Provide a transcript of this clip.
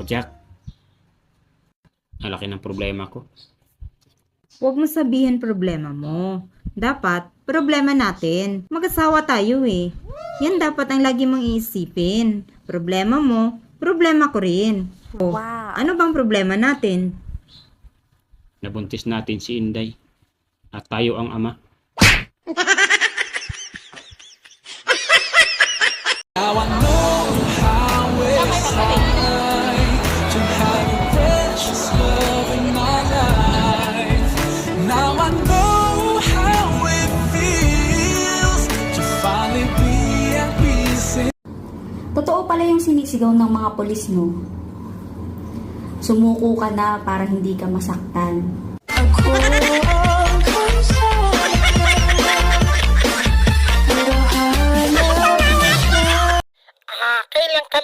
Jack. Ang laki ng problema ko. Huwag mo sabihin problema mo. Dapat, problema natin. Mag-asawa tayo eh. Yan dapat ang lagi mong iisipin. Problema mo, problema ko rin. O, ano bang problema natin? Nabuntis natin si Inday. At tayo ang ama. Now I know how it's like to have a precious love in my life. Now I know how it feels to finally be at peace. Totoo pala yung sinisigaw ng mga polis, no? Sumuko ka na para hindi ka masaktan. Kailan ka